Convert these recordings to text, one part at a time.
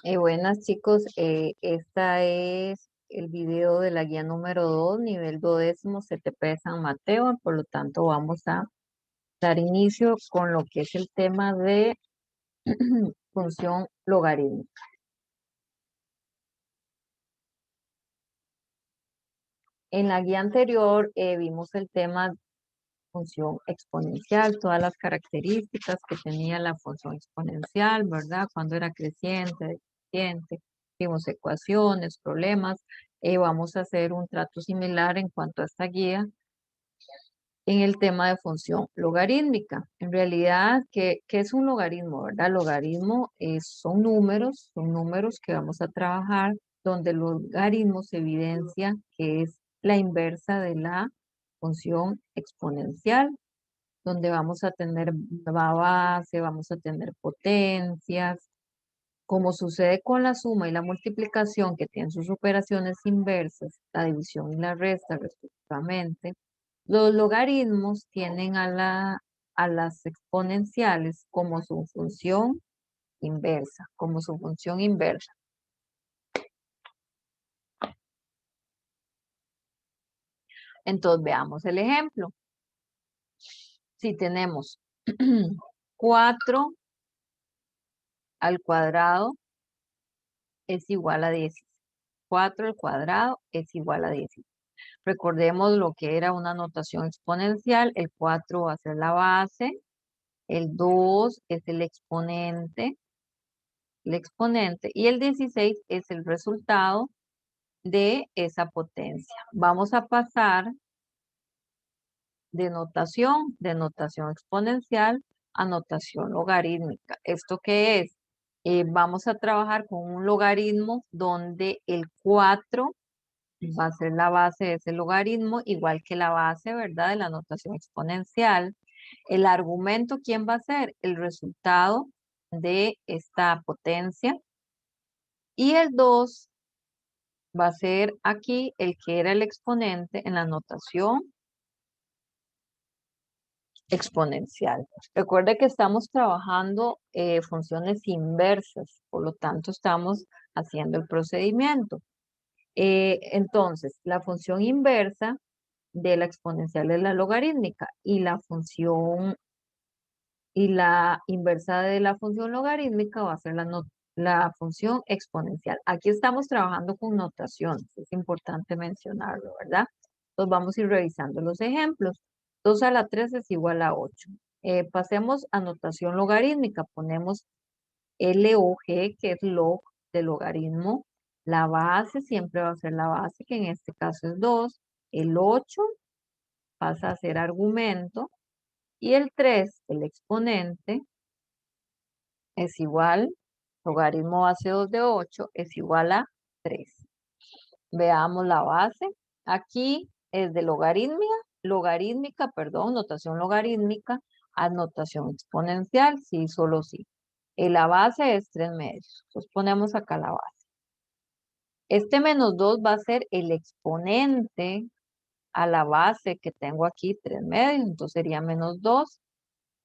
Buenas chicos, esta es el video de la guía número 2, nivel 12, CTP de San Mateo. Por lo tanto, vamos a dar inicio con lo que es el tema de función logarítmica. En la guía anterior vimos el tema función exponencial, todas las características que tenía la función exponencial, ¿verdad? Cuando era creciente, decreciente, vimos ecuaciones, problemas. Vamos a hacer un trato similar en cuanto a esta guía en el tema de función logarítmica. En realidad, ¿qué es un logaritmo, verdad? Logaritmo son números que vamos a trabajar donde el logaritmo se evidencia que es la inversa de la función exponencial, donde vamos a tener la base, vamos a tener potencias. Como sucede con la suma y la multiplicación, que tienen sus operaciones inversas, la división y la resta respectivamente, los logaritmos tienen a las exponenciales como su función inversa, como su función inversa. Entonces veamos el ejemplo. Si tenemos 4 al cuadrado es igual a 16. 4 al cuadrado es igual a 16. Recordemos lo que era una notación exponencial. El 4 va a ser la base, el 2 es el exponente y el 16 es el resultado de esa potencia. Vamos a pasar de notación exponencial a notación logarítmica. ¿Esto qué es? Vamos a trabajar con un logaritmo donde el 4 va a ser la base de ese logaritmo, igual que la base, ¿verdad? De la notación exponencial. El argumento, ¿quién va a ser? El resultado de esta potencia. Y el 2 va a ser aquí el que era el exponente en la notación exponencial. Recuerde que estamos trabajando funciones inversas, por lo tanto estamos haciendo el procedimiento. Entonces, la función inversa de la exponencial es la logarítmica y la inversa de la función logarítmica va a ser la función exponencial. Aquí estamos trabajando con notaciones, es importante mencionarlo, ¿verdad? Entonces vamos a ir revisando los ejemplos. 2 a la 3 es igual a 8. Pasemos a notación logarítmica. Ponemos LOG, que es log de logaritmo. La base siempre va a ser la base, que en este caso es 2. El 8 pasa a ser argumento. Y el 3, el exponente, es igual, logaritmo base 2 de 8 es igual a 3. Veamos la base. Aquí es de logarítmica, perdón, notación logarítmica a notación exponencial, sí, solo sí. La base es 3 medios. Entonces ponemos acá la base. Este menos 2 va a ser el exponente a la base que tengo aquí, 3 medios, entonces sería menos 2.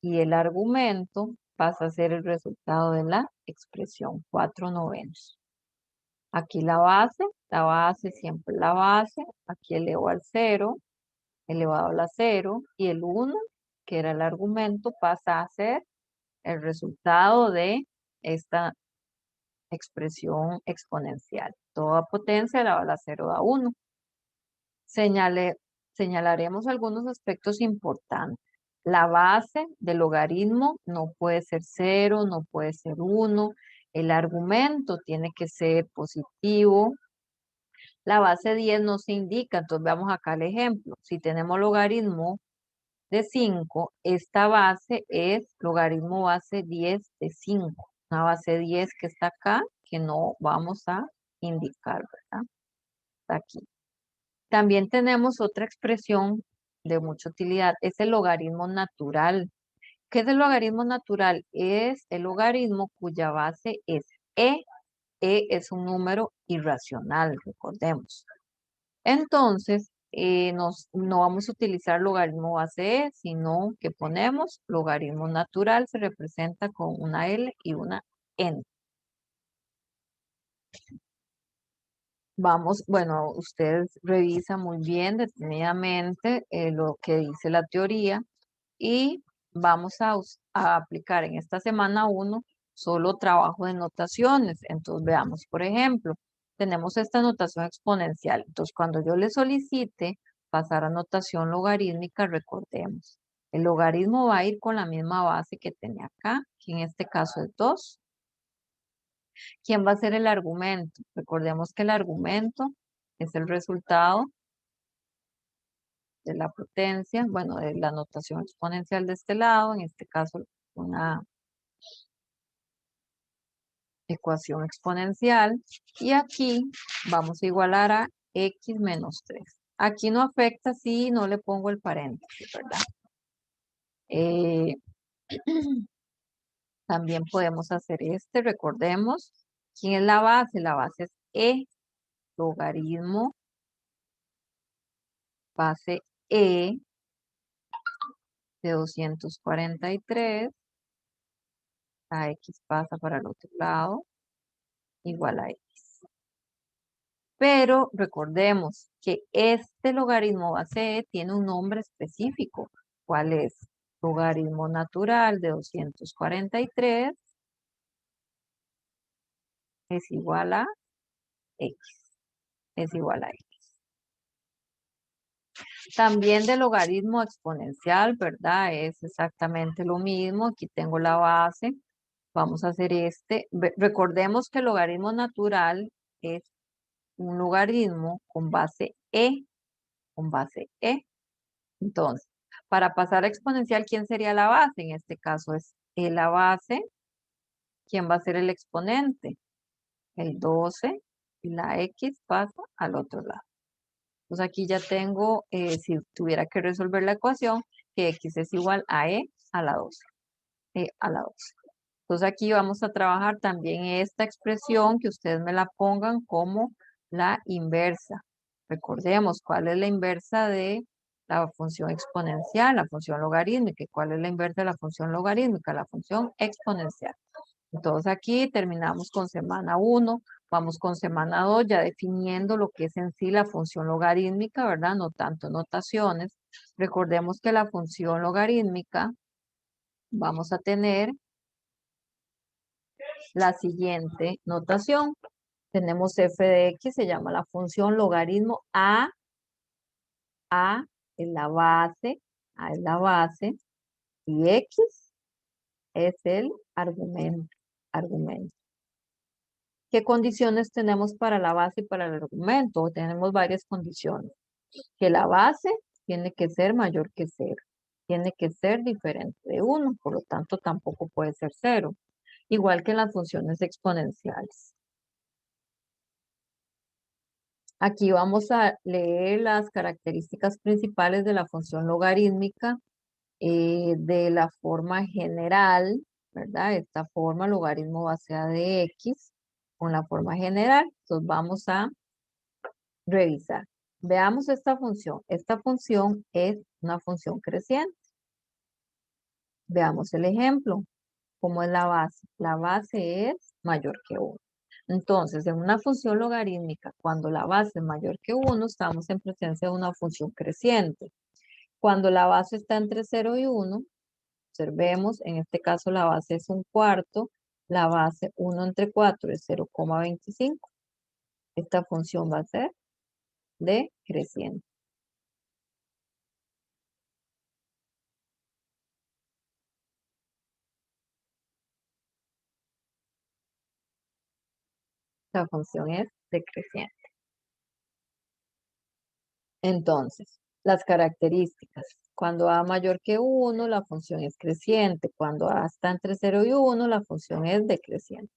Y el argumento pasa a ser el resultado de la expresión 4/9. Aquí la base siempre la base, aquí elevo al 0, elevado a la 0, y el 1, que era el argumento, pasa a ser el resultado de esta expresión exponencial. Toda potencia elevada a la 0 da 1. Señalaremos algunos aspectos importantes. La base del logaritmo no puede ser 0, no puede ser 1. El argumento tiene que ser positivo. La base 10 no se indica, entonces veamos acá el ejemplo. Si tenemos logaritmo de 5, esta base es logaritmo base 10 de 5. Una base 10 que está acá, que no vamos a indicar, ¿verdad? Está aquí. También tenemos otra expresión de mucha utilidad, es el logaritmo natural. ¿Qué es el logaritmo natural? Es el logaritmo cuya base es e. E es un número irracional, recordemos. Entonces, no vamos a utilizar logaritmo base e, sino que ponemos logaritmo natural, se representa con una L y una N. Vamos, bueno, usted revisa muy bien detenidamente lo que dice la teoría y vamos a aplicar en esta semana uno solo trabajo de notaciones. Entonces veamos, por ejemplo, tenemos esta notación exponencial. Entonces cuando yo le solicite pasar a notación logarítmica, recordemos, el logaritmo va a ir con la misma base que tenía acá, que en este caso es 2. ¿Quién va a ser el argumento? Recordemos que el argumento es el resultado de la potencia, bueno, de la notación exponencial de este lado, en este caso una ecuación exponencial, y aquí vamos a igualar a x menos 3. Aquí no afecta si no le pongo el paréntesis, ¿verdad? Eh, también podemos hacer recordemos, ¿quién es la base? La base es logaritmo, base de 243, a x pasa para el otro lado, igual a x. Pero recordemos que este logaritmo base tiene un nombre específico. ¿Cuál es? Logaritmo natural de 243 es igual a x. Es igual a x. También del logaritmo exponencial, ¿verdad? Es exactamente lo mismo. Aquí tengo la base. Vamos a hacer Recordemos que el logaritmo natural es un logaritmo con base e, con base e. Entonces, para pasar a exponencial, ¿quién sería la base? En este caso es la base. ¿Quién va a ser el exponente? El 12 y la x pasa al otro lado. Entonces aquí ya tengo, si tuviera que resolver la ecuación, que x es igual a e a la 12. E a la 12. Entonces aquí vamos a trabajar también esta expresión que ustedes me la pongan como la inversa. Recordemos cuál es la inversa de la función exponencial, la función logarítmica. ¿Y cuál es la inversa de la función logarítmica? La función exponencial. Entonces aquí terminamos con semana 1, vamos con semana 2 ya definiendo lo que es en sí la función logarítmica, ¿verdad? No tanto notaciones. Recordemos que la función logarítmica vamos a tener la siguiente notación. Tenemos f de x, se llama la función logaritmo a es la base, a es la base, y x es el argumento. ¿Qué condiciones tenemos para la base y para el argumento? Tenemos varias condiciones. Que la base tiene que ser mayor que 0. Tiene que ser diferente de 1, por lo tanto tampoco puede ser 0. Igual que en las funciones exponenciales. Aquí vamos a leer las características principales de la función logarítmica de la forma general, ¿verdad? Esta forma, logaritmo base A de X, con la forma general. Entonces vamos a revisar. Veamos esta función. Esta función es una función creciente. Veamos el ejemplo. ¿Cómo es la base? La base es mayor que 1. Entonces, en una función logarítmica, cuando la base es mayor que 1, estamos en presencia de una función creciente. Cuando la base está entre 0 y 1, observemos, en este caso la base es un cuarto, la base 1 entre 4 es 0,25. Esta función va a ser decreciente. Esta función es decreciente. Entonces, las características. Cuando A mayor que 1, la función es creciente. Cuando A está entre 0 y 1, la función es decreciente.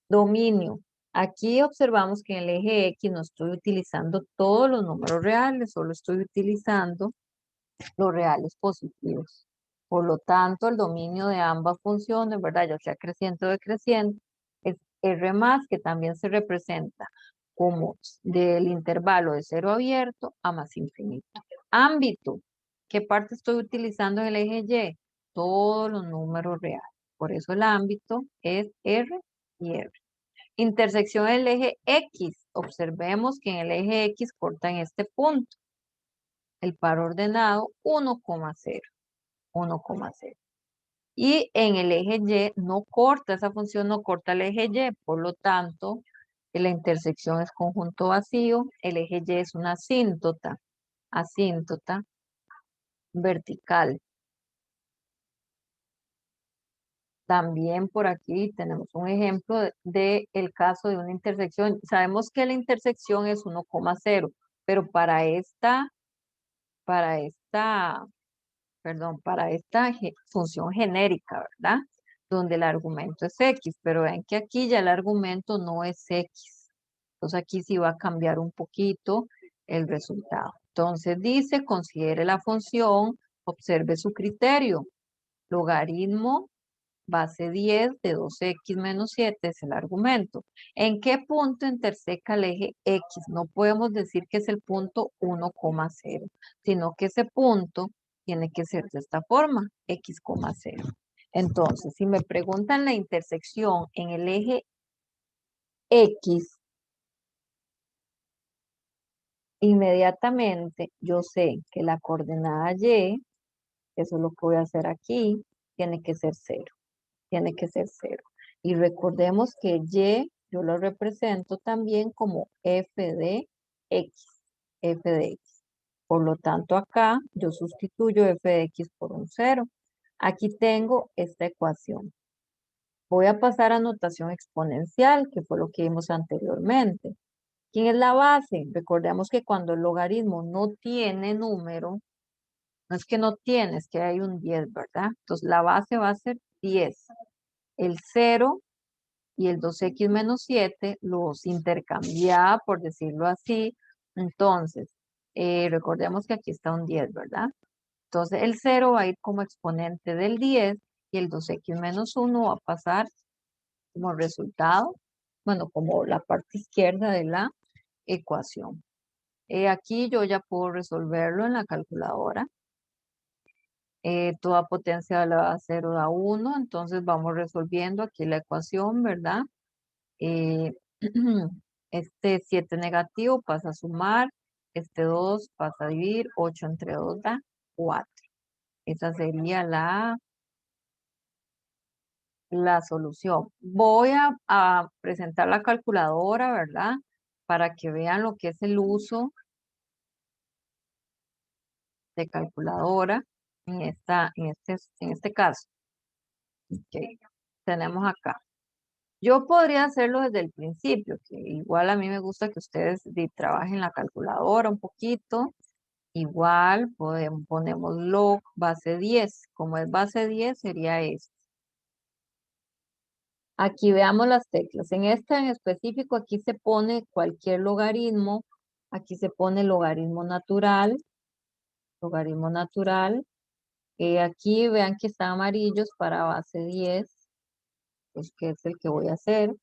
Dominio. Aquí observamos que en el eje X no estoy utilizando todos los números reales, solo estoy utilizando los reales positivos. Por lo tanto, el dominio de ambas funciones, ¿verdad? Ya sea creciente o decreciente, es R más, que también se representa como del intervalo de cero abierto a más infinito. Ámbito. ¿Qué parte estoy utilizando en el eje Y? Todos los números reales. Por eso el ámbito es R y R. Intersección del eje X. observemos que en el eje X corta en este punto. El par ordenado 1,0, 1,0. Y en el eje Y no corta, esa función no corta el eje Y, por lo tanto, la intersección es conjunto vacío, el eje Y es una asíntota vertical. También por aquí tenemos un ejemplo de el caso de una intersección. Sabemos que la intersección es 1,0, pero para esta para esta función genérica, ¿verdad? Donde el argumento es X, pero ven que aquí ya el argumento no es X. Entonces aquí sí va a cambiar un poquito el resultado. Entonces dice, considere la función, observe su criterio. Logaritmo base 10 de 2x menos 7 es el argumento. ¿En qué punto interseca el eje X? No podemos decir que es el punto 1,0, sino que ese punto tiene que ser de esta forma, x,0. Entonces, si me preguntan la intersección en el eje X, inmediatamente yo sé que la coordenada Y, eso es lo que voy a hacer aquí, tiene que ser 0. Tiene que ser 0. Y recordemos que Y yo lo represento también como f de x, f de x. Por lo tanto, acá yo sustituyo f de x por un 0. Aquí tengo esta ecuación. Voy a pasar a notación exponencial, que fue lo que vimos anteriormente. ¿Quién es la base? Recordemos que cuando el logaritmo no tiene número, no es que no tiene, es que hay un 10, ¿verdad? Entonces la base va a ser 10. El 0 y el 2x menos 7 los intercambiaba, por decirlo así. Entonces, recordemos que aquí está un 10, ¿verdad? Entonces, el 0 va a ir como exponente del 10 y el 2x menos 1 va a pasar como resultado, bueno, como la parte izquierda de la ecuación. Aquí yo ya puedo resolverlo en la calculadora. Toda potencia elevada a 0 da 1, entonces vamos resolviendo aquí la ecuación, ¿verdad? eh, este 7 negativo pasa a sumar, este 2 pasa a dividir, 8 entre 2 da 4. Esa sería la solución. Voy a presentar la calculadora, ¿verdad? Para que vean lo que es el uso de calculadora en este caso. Ok. Tenemos acá. Yo podría hacerlo desde el principio, que igual a mí me gusta que ustedes trabajen la calculadora un poquito. Igual ponemos log base 10. Como es base 10 sería esto. Aquí veamos las teclas. En esta en específico, aquí se pone cualquier logaritmo. Aquí se pone logaritmo natural. Logaritmo natural. Aquí vean que están amarillos para base 10, pues que es el que voy a hacer.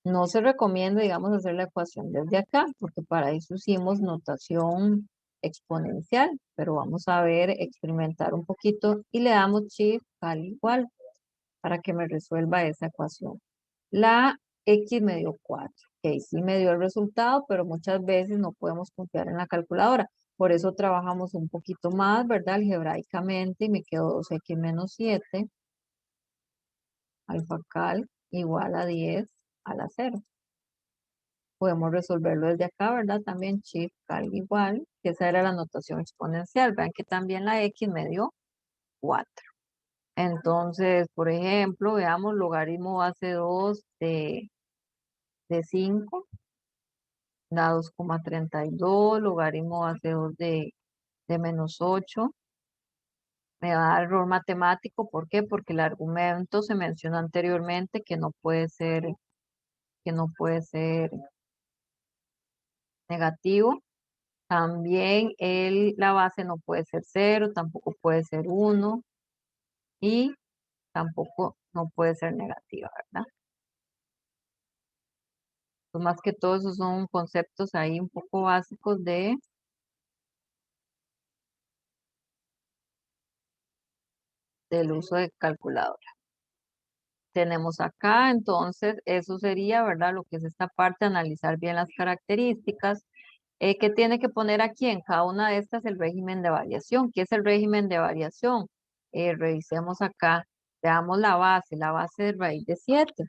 No se recomienda, digamos, hacer la ecuación desde acá, porque para eso hicimos notación exponencial, pero vamos a ver, experimentar un poquito y le damos shift al igual para que me resuelva esa ecuación. La X me dio 4. Ok, sí me dio el resultado, pero muchas veces no podemos confiar en la calculadora. Por eso trabajamos un poquito más, ¿verdad? Algebraicamente y me quedó 2x menos 7 alfa cal igual a 10 a la 0. Podemos resolverlo desde acá, ¿verdad? También shift cal igual, que esa era la notación exponencial. Vean que también la X me dio 4. Entonces, por ejemplo, veamos logaritmo base 2 de 5 da 2,32, logaritmo base 2 de menos 8. Me va a dar error matemático, ¿por qué? Porque el argumento se mencionó anteriormente que no puede ser negativo. También la base no puede ser 0, tampoco puede ser 1 y tampoco no puede ser negativa, ¿verdad? Pues más que todo esos son conceptos ahí un poco básicos del uso de calculadora. tenemos acá, entonces eso sería, ¿verdad? Lo que es esta parte, analizar bien las características. ¿Qué tiene que poner aquí en cada una de estas? El régimen de variación. ¿Qué es el régimen de variación? Revisemos acá, veamos la base de raíz de 7.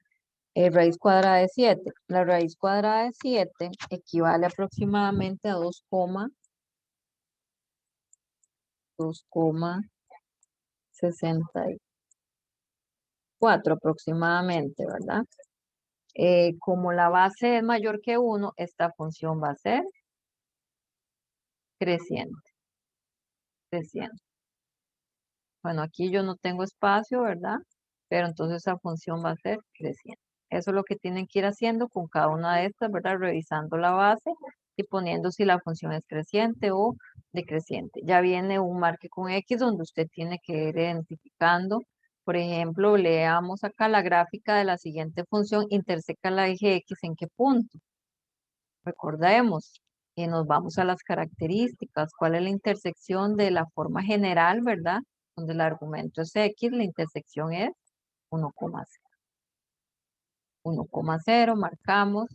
Raíz cuadrada de 7. La raíz cuadrada de 7 equivale aproximadamente a 2,64 aproximadamente, ¿verdad? Como la base es mayor que 1, esta función va a ser creciente, creciente. Bueno, aquí yo no tengo espacio, ¿verdad? Pero entonces esa función va a ser creciente. Eso es lo que tienen que ir haciendo con cada una de estas, ¿verdad? Revisando la base y poniendo si la función es creciente o decreciente. Ya viene un marque con X donde usted tiene que ir identificando. Por ejemplo, leamos acá la gráfica de la siguiente función, interseca la eje X en qué punto. Recordemos que nos vamos a las características. ¿Cuál es la intersección de la forma general, verdad? Donde el argumento es X, la intersección es 1,0. 1,0, marcamos.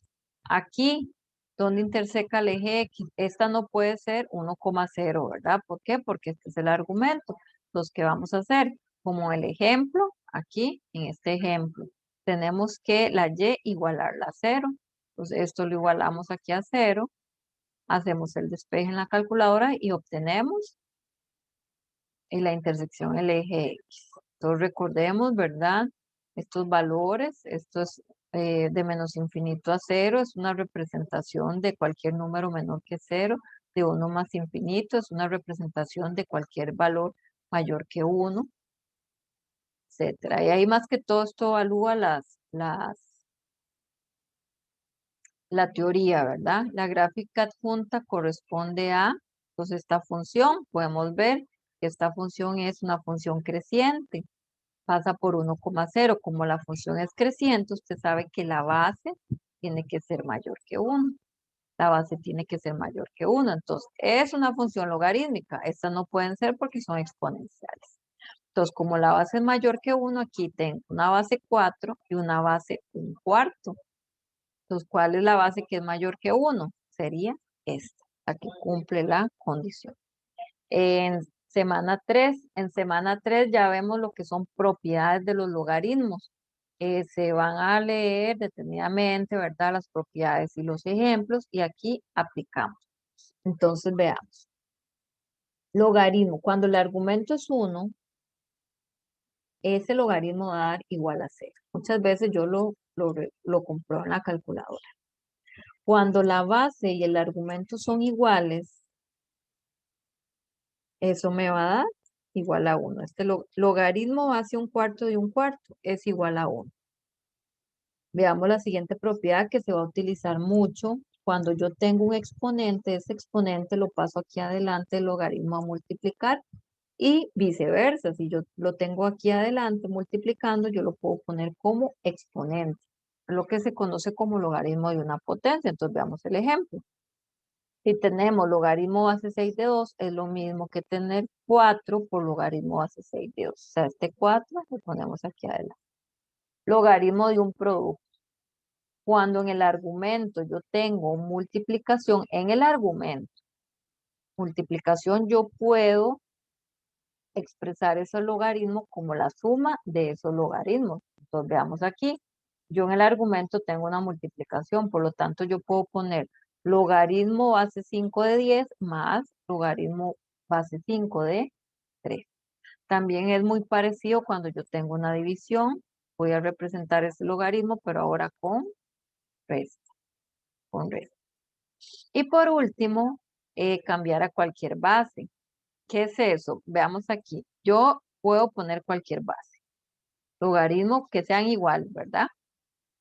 Aquí, donde interseca el eje X, esta no puede ser 1,0, ¿verdad? ¿Por qué? Porque este es el argumento. Los que vamos a hacer, como el ejemplo, aquí, en este ejemplo, tenemos que la Y igualarla a 0. Entonces, esto lo igualamos aquí a 0. Hacemos el despeje en la calculadora y obtenemos la intersección el eje X. Entonces recordemos, ¿verdad? Estos valores, esto es de menos infinito a 0, es una representación de cualquier número menor que 0, de 1 más infinito, es una representación de cualquier valor mayor que 1, etcétera. Y ahí más que todo esto evalúa la teoría, ¿verdad? La gráfica adjunta corresponde a, pues, esta función. Podemos ver que esta función es una función creciente. Pasa por 1,0. Como la función es creciente, usted sabe que la base tiene que ser mayor que 1. La base tiene que ser mayor que 1. Entonces, es una función logarítmica. Estas no pueden ser porque son exponenciales. Entonces, como la base es mayor que 1, aquí tengo una base 4 y una base 1/4. Entonces, ¿cuál es la base que es mayor que 1? Sería esta, la que cumple la condición. En semana 3 ya vemos lo que son propiedades de los logaritmos. Se van a leer detenidamente, ¿verdad? Las propiedades y los ejemplos y aquí aplicamos. Entonces, veamos. Logaritmo. Cuando el argumento es 1, ese logaritmo va a dar igual a 0. Muchas veces yo lo compruebo en la calculadora. Cuando la base y el argumento son iguales, eso me va a dar igual a 1. Este logaritmo base 1/4 de 1/4 es igual a 1. Veamos la siguiente propiedad que se va a utilizar mucho. Cuando yo tengo un exponente, ese exponente lo paso aquí adelante, el logaritmo a multiplicar y viceversa. Si yo lo tengo aquí adelante multiplicando, yo lo puedo poner como exponente, lo que se conoce como logaritmo de una potencia. Entonces veamos el ejemplo. Si tenemos logaritmo base 6 de 2, es lo mismo que tener 4 por logaritmo base 6 de 2. O sea, este 4 lo ponemos aquí adelante. Logaritmo de un producto. Cuando en el argumento yo tengo multiplicación, en el argumento, multiplicación, yo puedo expresar esos logaritmos como la suma de esos logaritmos. Entonces veamos aquí, yo en el argumento tengo una multiplicación, por lo tanto yo puedo poner logaritmo base 5 de 10 más logaritmo base 5 de 3. También es muy parecido cuando yo tengo una división, voy a representar ese logaritmo, pero ahora con resta, con resta. Y por último, cambiar a cualquier base. ¿Qué es eso? Veamos aquí. Yo puedo poner cualquier base. Logaritmo que sean igual, ¿verdad?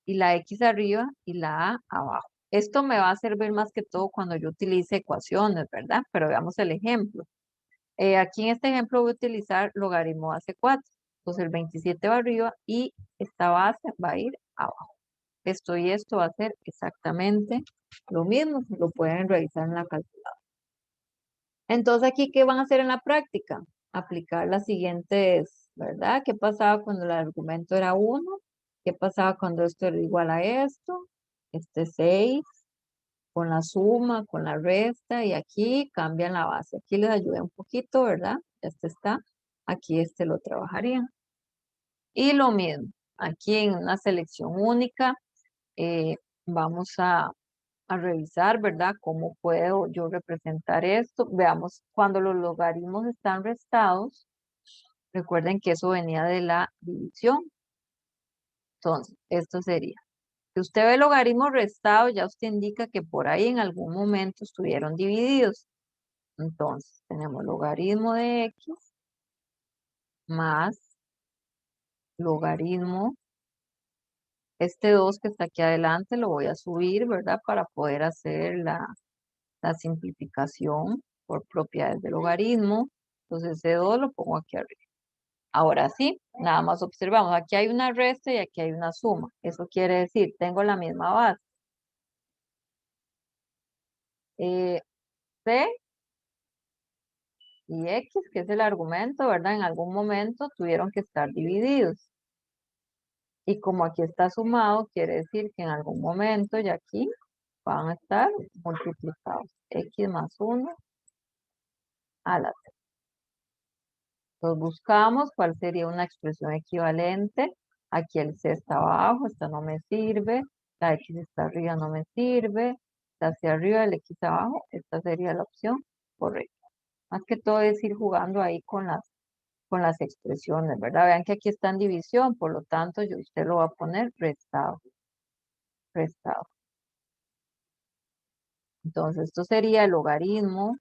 Y la X arriba y la A abajo. Esto me va a servir más que todo cuando yo utilice ecuaciones, ¿verdad? Pero veamos el ejemplo. Aquí en este ejemplo voy a utilizar logaritmo base 4. Entonces el 27 va arriba y esta base va a ir abajo. Esto y esto va a ser exactamente lo mismo. Lo pueden revisar en la calculadora. Entonces, aquí, ¿qué van a hacer en la práctica? Aplicar las siguientes, ¿verdad? ¿Qué pasaba cuando el argumento era 1? ¿Qué pasaba cuando esto era igual a esto? Este 6 con la suma, con la resta, y aquí cambian la base. Aquí les ayudé un poquito, ¿verdad? Este está. Aquí este lo trabajarían. Y lo mismo, aquí en una selección única, vamos a revisar, ¿verdad? ¿Cómo puedo yo representar esto? Veamos, cuando los logaritmos están restados, recuerden que eso venía de la división. Entonces, esto sería. Si usted ve el logaritmo restado, ya usted indica que por ahí en algún momento estuvieron divididos. Entonces, tenemos logaritmo de x más logaritmo. Este 2 que está aquí adelante lo voy a subir, ¿verdad? Para poder hacer la simplificación por propiedades del logaritmo. Entonces, ese 2 lo pongo aquí arriba. Ahora sí, nada más observamos. Aquí hay una resta y aquí hay una suma. Eso quiere decir, tengo la misma base. C y X, que es el argumento, ¿verdad? En algún momento tuvieron que estar divididos. Y como aquí está sumado, quiere decir que en algún momento y aquí van a estar multiplicados. X más 1 a la 3. Entonces buscamos cuál sería una expresión equivalente. Aquí el C está abajo, esta no me sirve. La X está arriba, no me sirve. Está hacia arriba, el X abajo, esta sería la opción correcta. Más que todo es ir jugando ahí con las expresiones, ¿verdad? Vean que aquí está en división, por lo tanto, usted lo va a poner restado, restado. Entonces, esto sería el logaritmo,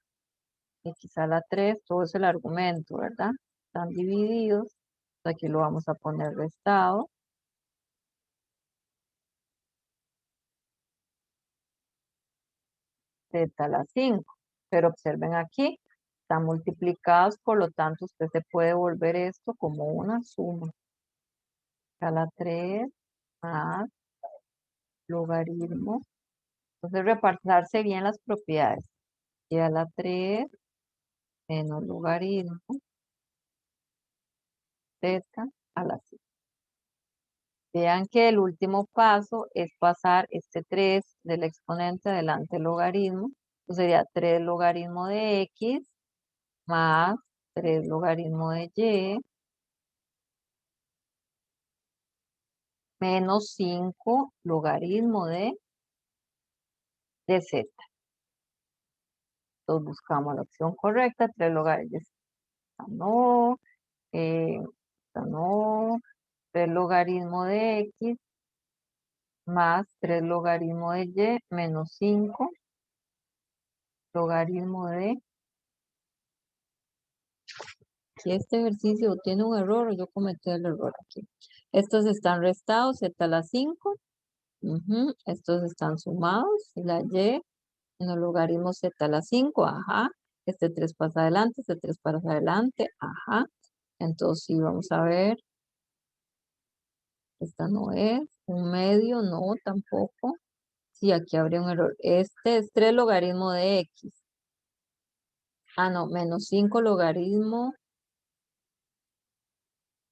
x a la 3, todo es el argumento, ¿verdad? Están divididos. Aquí lo vamos a poner restado. Z a la 5. Pero observen aquí, están multiplicados, por lo tanto, usted se puede volver esto como una suma. A la 3 más logaritmo. Entonces, repasarse bien las propiedades. Y a la 3 menos logaritmo z a la 5. Vean que el último paso es pasar este 3 del exponente adelante del logaritmo. Entonces sería 3 logaritmo de x más 3 logaritmo de y menos 5 logaritmo de z. Entonces buscamos la opción correcta, 3 logaritmos de z. No, no, 3 logaritmo de x más 3 logaritmo de y menos 5 logaritmo de... Si este ejercicio tiene un error, yo cometí el error aquí. Estos están restados, z a la 5. Estos están sumados, y la y en el logaritmo z a la 5, ajá. Este 3 pasa adelante, este 3 pasa adelante, ajá. Entonces, sí, vamos a ver. Esta no es, un medio, no, tampoco. Sí, aquí habría un error. Este es 3 logaritmo de x. Ah, no, menos 5 logaritmo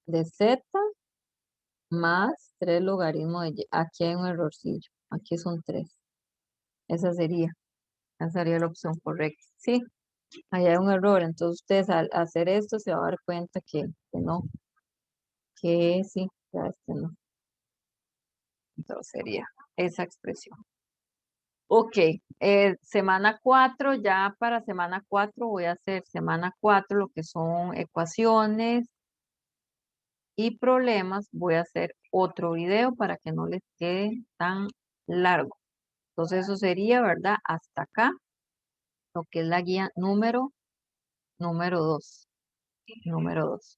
de z más 3 logaritmo de y. Aquí hay un errorcillo. Aquí son 3. Esa sería la opción correcta. Sí, ahí hay un error. Entonces ustedes al hacer esto se va a dar cuenta que no, que sí, ya este no. Entonces sería esa expresión. Ok, semana 4, ya para semana 4 voy a hacer semana 4 lo que son ecuaciones y problemas. Voy a hacer otro video para que no les quede tan largo. Entonces eso sería, ¿verdad? Hasta acá, lo que es la guía número 2. Número 2.